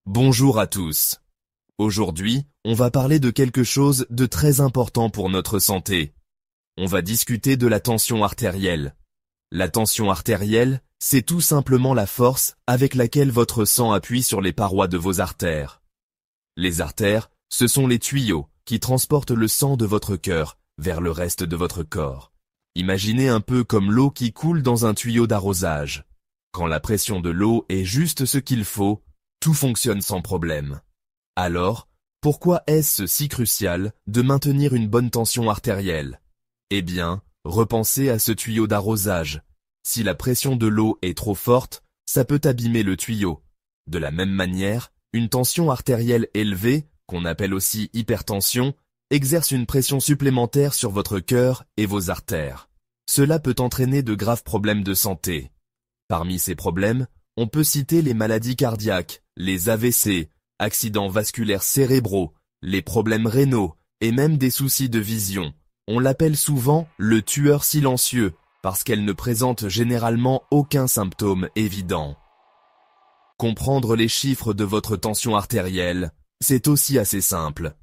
Bonjour à tous. Aujourd'hui, on va parler de quelque chose de très important pour notre santé. On va discuter de la tension artérielle. La tension artérielle, c'est tout simplement la force avec laquelle votre sang appuie sur les parois de vos artères. Les artères, ce sont les tuyaux qui transportent le sang de votre cœur vers le reste de votre corps. Imaginez un peu comme l'eau qui coule dans un tuyau d'arrosage. Quand la pression de l'eau est juste ce qu'il faut, tout fonctionne sans problème. Alors, pourquoi est-ce si crucial de maintenir une bonne tension artérielle? Eh bien, repensez à ce tuyau d'arrosage. Si la pression de l'eau est trop forte, ça peut abîmer le tuyau. De la même manière, une tension artérielle élevée, qu'on appelle aussi hypertension, exerce une pression supplémentaire sur votre cœur et vos artères. Cela peut entraîner de graves problèmes de santé. Parmi ces problèmes, on peut citer les maladies cardiaques, les AVC, accidents vasculaires cérébraux, les problèmes rénaux et même des soucis de vision. On l'appelle souvent le tueur silencieux parce qu'elle ne présente généralement aucun symptôme évident. Comprendre les chiffres de votre tension artérielle, c'est aussi assez simple.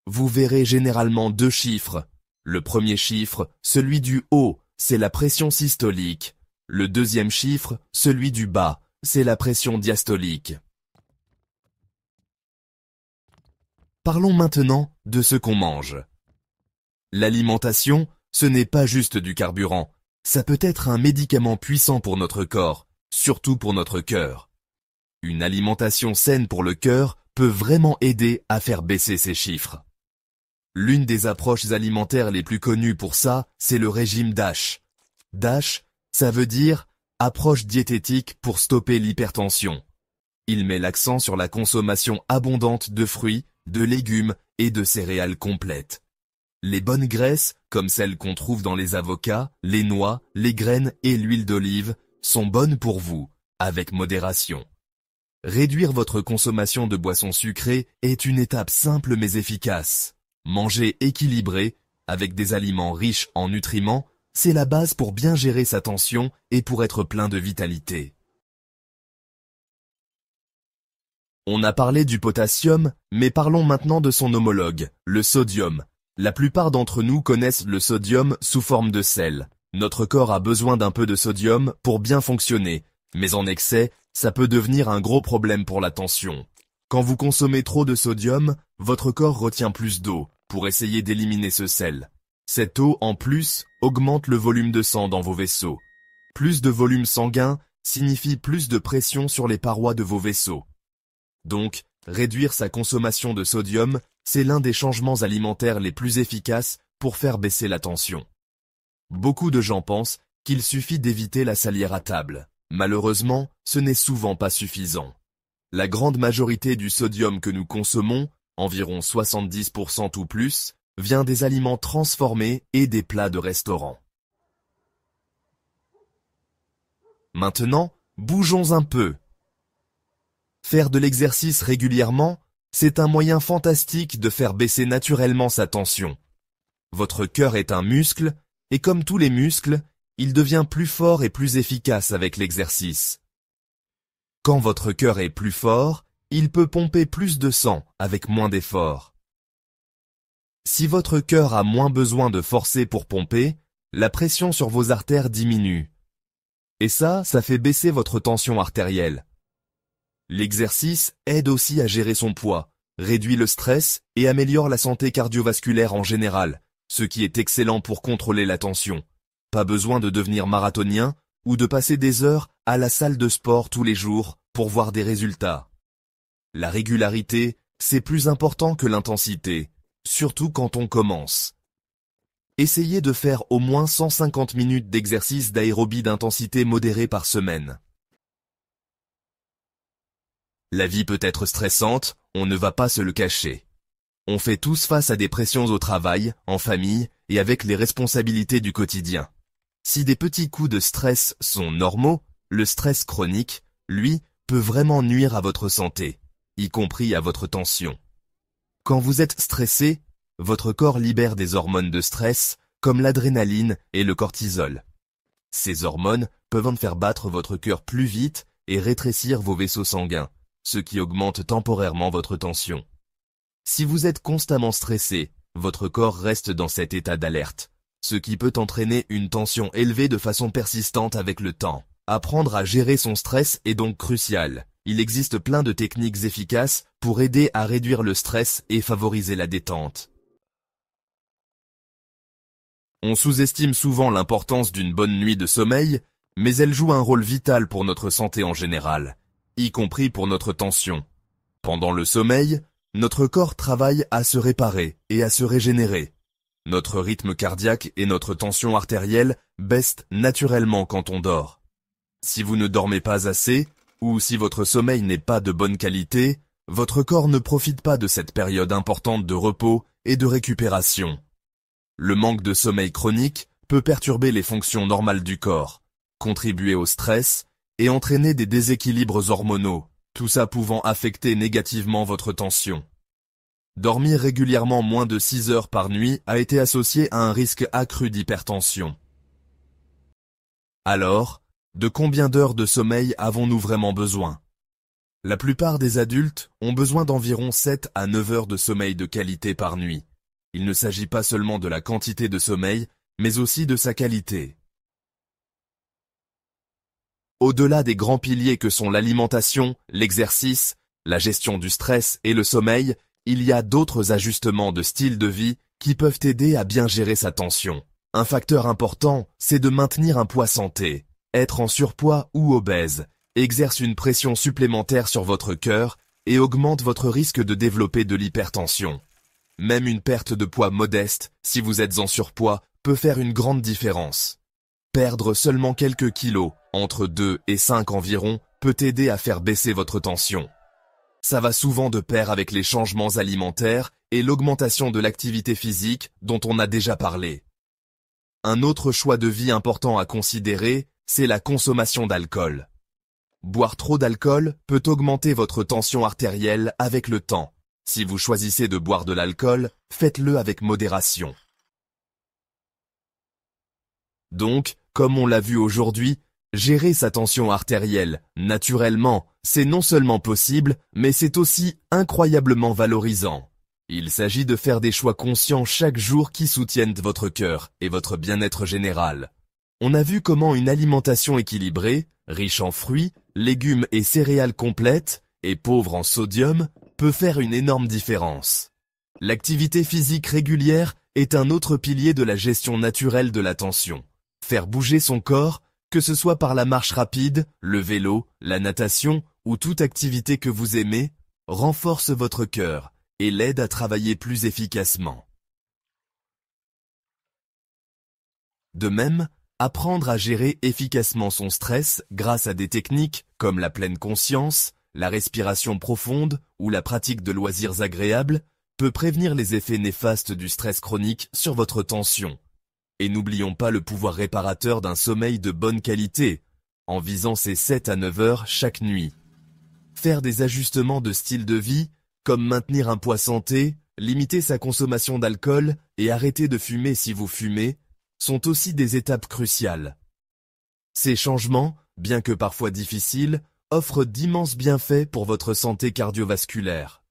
Vous verrez généralement deux chiffres. Le premier chiffre, celui du haut, c'est la pression systolique. Le deuxième chiffre, celui du bas, c'est la pression diastolique. Parlons maintenant de ce qu'on mange. L'alimentation, ce n'est pas juste du carburant. Ça peut être un médicament puissant pour notre corps, surtout pour notre cœur. Une alimentation saine pour le cœur peut vraiment aider à faire baisser ces chiffres. L'une des approches alimentaires les plus connues pour ça, c'est le régime DASH. DASH, ça veut dire approche diététique pour stopper l'hypertension. Il met l'accent sur la consommation abondante de fruits, de légumes et de céréales complètes. Les bonnes graisses, comme celles qu'on trouve dans les avocats, les noix, les graines et l'huile d'olive, sont bonnes pour vous, avec modération. Réduire votre consommation de boissons sucrées est une étape simple mais efficace. Manger équilibré, avec des aliments riches en nutriments, c'est la base pour bien gérer sa tension et pour être plein de vitalité. On a parlé du potassium, mais parlons maintenant de son homologue, le sodium. La plupart d'entre nous connaissent le sodium sous forme de sel. Notre corps a besoin d'un peu de sodium pour bien fonctionner, mais en excès, ça peut devenir un gros problème pour la tension. Quand vous consommez trop de sodium, votre corps retient plus d'eau pour essayer d'éliminer ce sel. Cette eau, en plus, augmente le volume de sang dans vos vaisseaux. Plus de volume sanguin signifie plus de pression sur les parois de vos vaisseaux. Donc, réduire sa consommation de sodium, c'est l'un des changements alimentaires les plus efficaces pour faire baisser la tension. Beaucoup de gens pensent qu'il suffit d'éviter la salière à table. Malheureusement, ce n'est souvent pas suffisant. La grande majorité du sodium que nous consommons, environ 70% ou plus, vient des aliments transformés et des plats de restaurant. Maintenant, bougeons un peu. Faire de l'exercice régulièrement, c'est un moyen fantastique de faire baisser naturellement sa tension. Votre cœur est un muscle, et comme tous les muscles, il devient plus fort et plus efficace avec l'exercice. Quand votre cœur est plus fort, il peut pomper plus de sang avec moins d'efforts. Si votre cœur a moins besoin de forcer pour pomper, la pression sur vos artères diminue. Et ça fait baisser votre tension artérielle. L'exercice aide aussi à gérer son poids, réduit le stress et améliore la santé cardiovasculaire en général, ce qui est excellent pour contrôler la tension. Pas besoin de devenir marathonien ou de passer des heures à la salle de sport tous les jours pour voir des résultats. La régularité, c'est plus important que l'intensité, surtout quand on commence. Essayez de faire au moins 150 minutes d'exercice d'aérobie d'intensité modérée par semaine. La vie peut être stressante, on ne va pas se le cacher. On fait tous face à des pressions au travail, en famille et avec les responsabilités du quotidien. Si des petits coups de stress sont normaux, le stress chronique, lui, peut vraiment nuire à votre santé, y compris à votre tension. Quand vous êtes stressé, votre corps libère des hormones de stress, comme l'adrénaline et le cortisol. Ces hormones peuvent en faire battre votre cœur plus vite et rétrécir vos vaisseaux sanguins, ce qui augmente temporairement votre tension. Si vous êtes constamment stressé, votre corps reste dans cet état d'alerte, ce qui peut entraîner une tension élevée de façon persistante avec le temps. Apprendre à gérer son stress est donc crucial. Il existe plein de techniques efficaces pour aider à réduire le stress et favoriser la détente. On sous-estime souvent l'importance d'une bonne nuit de sommeil, mais elle joue un rôle vital pour notre santé en général, y compris pour notre tension. Pendant le sommeil, notre corps travaille à se réparer et à se régénérer. Notre rythme cardiaque et notre tension artérielle baissent naturellement quand on dort. Si vous ne dormez pas assez, ou si votre sommeil n'est pas de bonne qualité, votre corps ne profite pas de cette période importante de repos et de récupération. Le manque de sommeil chronique peut perturber les fonctions normales du corps, contribuer au stress et entraîner des déséquilibres hormonaux, tout ça pouvant affecter négativement votre tension. Dormir régulièrement moins de 6 heures par nuit a été associé à un risque accru d'hypertension. Alors, de combien d'heures de sommeil avons-nous vraiment besoin? La plupart des adultes ont besoin d'environ 7 à 9 heures de sommeil de qualité par nuit. Il ne s'agit pas seulement de la quantité de sommeil, mais aussi de sa qualité. Au-delà des grands piliers que sont l'alimentation, l'exercice, la gestion du stress et le sommeil, il y a d'autres ajustements de style de vie qui peuvent aider à bien gérer sa tension. Un facteur important, c'est de maintenir un poids santé. Être en surpoids ou obèse exerce une pression supplémentaire sur votre cœur et augmente votre risque de développer de l'hypertension. Même une perte de poids modeste, si vous êtes en surpoids, peut faire une grande différence. Perdre seulement quelques kilos, entre 2 et 5 environ, peut aider à faire baisser votre tension. Ça va souvent de pair avec les changements alimentaires et l'augmentation de l'activité physique dont on a déjà parlé. Un autre choix de vie important à considérer, c'est la consommation d'alcool. Boire trop d'alcool peut augmenter votre tension artérielle avec le temps. Si vous choisissez de boire de l'alcool, faites-le avec modération. Donc, comme on l'a vu aujourd'hui, gérer sa tension artérielle, naturellement, c'est non seulement possible, mais c'est aussi incroyablement valorisant. Il s'agit de faire des choix conscients chaque jour qui soutiennent votre cœur et votre bien-être général. On a vu comment une alimentation équilibrée, riche en fruits, légumes et céréales complètes, et pauvre en sodium, peut faire une énorme différence. L'activité physique régulière est un autre pilier de la gestion naturelle de la tension. Faire bouger son corps, que ce soit par la marche rapide, le vélo, la natation ou toute activité que vous aimez, renforce votre cœur et l'aide à travailler plus efficacement. De même, apprendre à gérer efficacement son stress grâce à des techniques comme la pleine conscience, la respiration profonde ou la pratique de loisirs agréables peut prévenir les effets néfastes du stress chronique sur votre tension. Et n'oublions pas le pouvoir réparateur d'un sommeil de bonne qualité, en visant ces 7 à 9 heures chaque nuit. Faire des ajustements de style de vie, comme maintenir un poids santé, limiter sa consommation d'alcool et arrêter de fumer si vous fumez, sont aussi des étapes cruciales. Ces changements, bien que parfois difficiles, offrent d'immenses bienfaits pour votre santé cardiovasculaire.